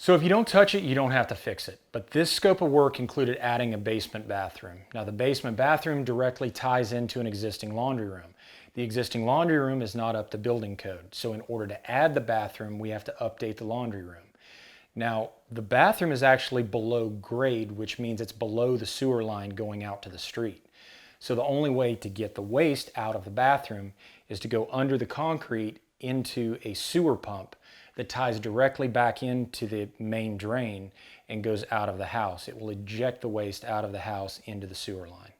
So if you don't touch it, you don't have to fix it. But this scope of work included adding a basement bathroom. Now the basement bathroom directly ties into an existing laundry room. The existing laundry room is not up to building code. So in order to add the bathroom, we have to update the laundry room. Now the bathroom is actually below grade, which means it's below the sewer line going out to the street. So the only way to get the waste out of the bathroom is to go under the concrete into a sewer pump that ties directly back into the main drain and goes out of the house. It will eject the waste out of the house into the sewer line.